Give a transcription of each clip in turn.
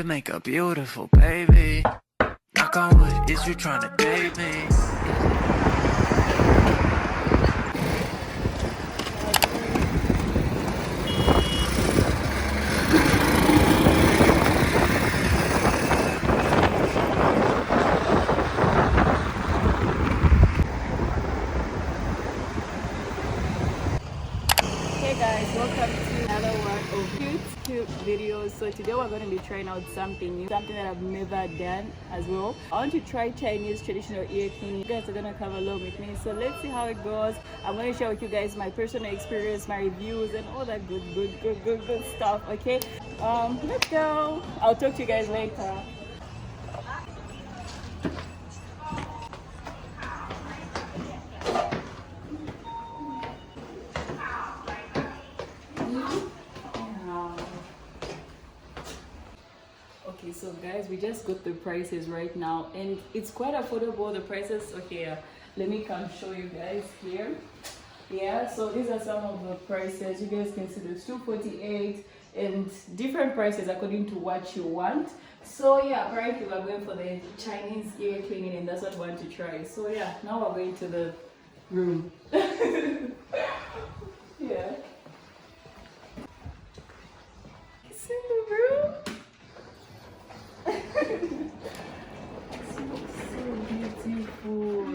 make a beautiful baby. Knock on wood, is you trying to date me? Hey guys, welcome to another one of cute videos. So today we're going to be trying out something new, something that I've never done as well. I want to try Chinese traditional ear cleaning. You guys are going to come along with me, so let's see how it goes. I'm going to share with you guys my personal experience, my reviews, and all that good stuff. Okay, let's go. I'll talk to you guys later. Okay, so guys, we just got the prices right now and it's quite affordable, the prices. Okay, let me come show you guys here. Yeah, so these are some of the prices. You guys can see there's 248 and different prices according to what you want. So yeah, apparently we're going for the Chinese ear cleaning and that's what we want to try. So yeah, now we're going to the room. Yeah, it's in the room. So beautiful.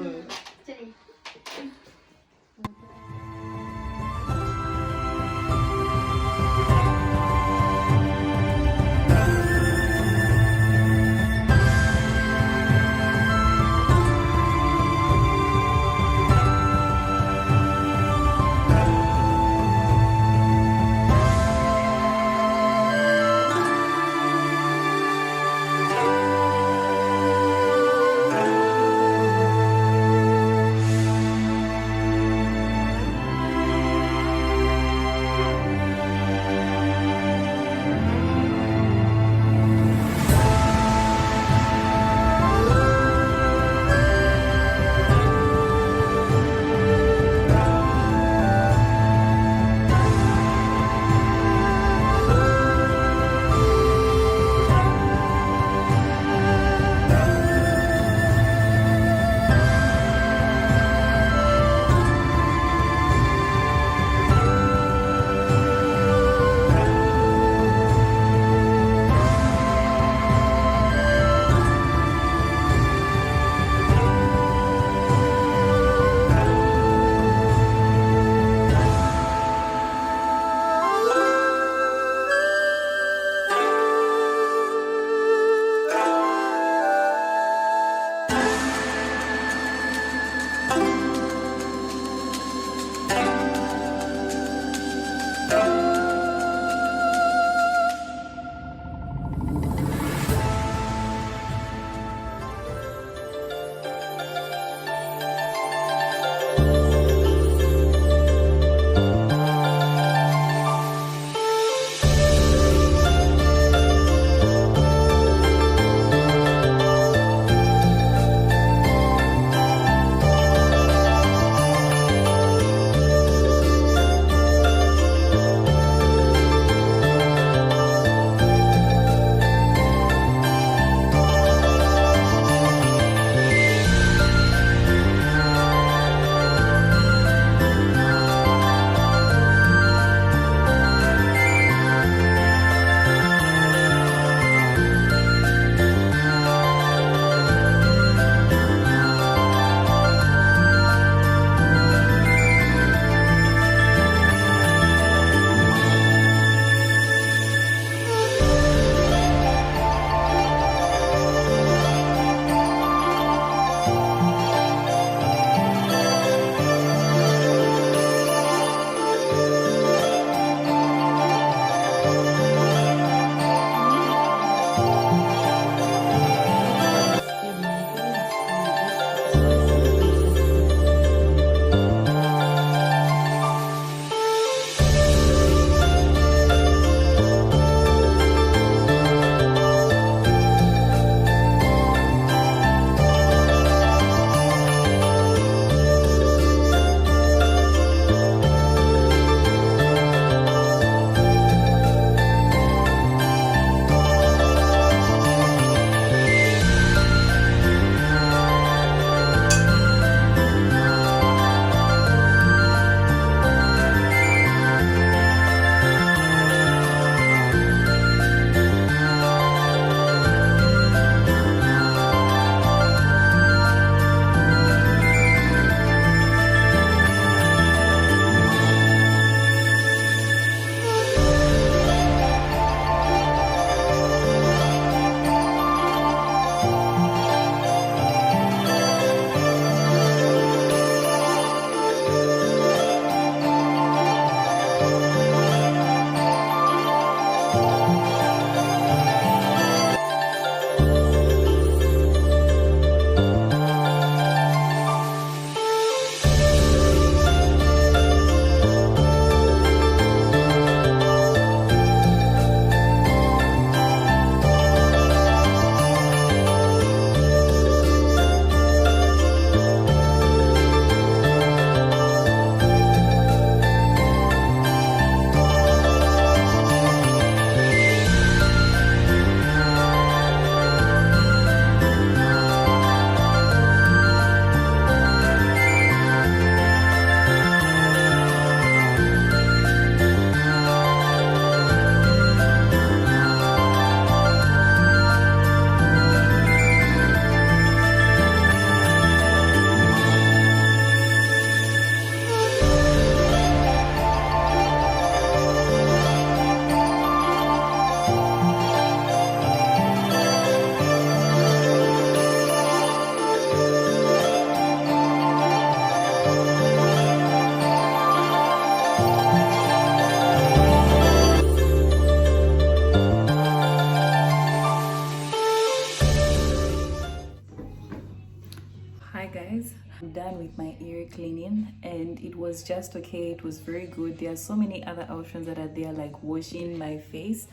Done with my ear cleaning and it was just okay. It was very good. There are so many other options that are there, like washing my face.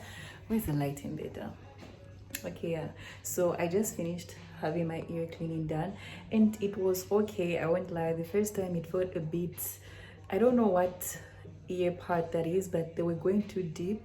Where's the lighting better? Okay, yeah, so I just finished having my ear cleaning done and it was okay. I won't lie, the first time it felt a bit, I don't know what ear part that is, but they were going too deep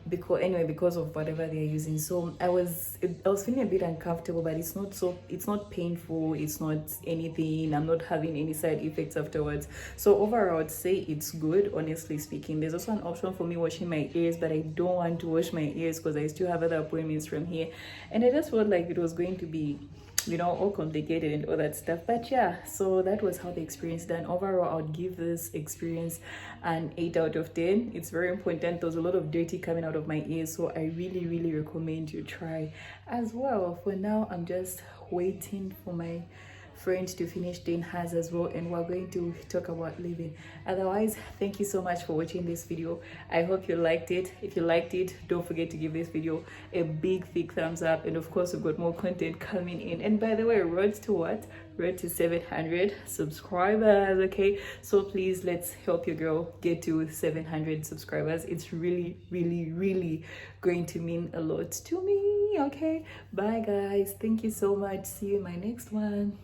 because of whatever they're using. So I was feeling a bit uncomfortable, but it's not painful, it's not anything. I'm not having any side effects afterwards. So overall I'd say it's good, honestly speaking. There's also an option for me washing my ears, but I don't want to wash my ears because I still have other appointments from here, and I just felt like it was going to be, you know, all complicated and all that stuff. But yeah, so that was how the experience done. Overall I would give this experience an 8 out of 10. It's very important. There was a lot of dirty coming out of my ears, so I really recommend you try as well. For now I'm just waiting for my friend to finish doing hers as well, and we're going to talk about leaving. Otherwise, thank you so much for watching this video. I hope you liked it. If you liked it, don't forget to give this video a big thumbs up, and of course we've got more content coming in. And by the way, road to what? Road to 700 subscribers. Okay, so please, let's help your girl get to 700 subscribers. It's really going to mean a lot to me. Okay, bye guys, thank you so much. See you in my next one.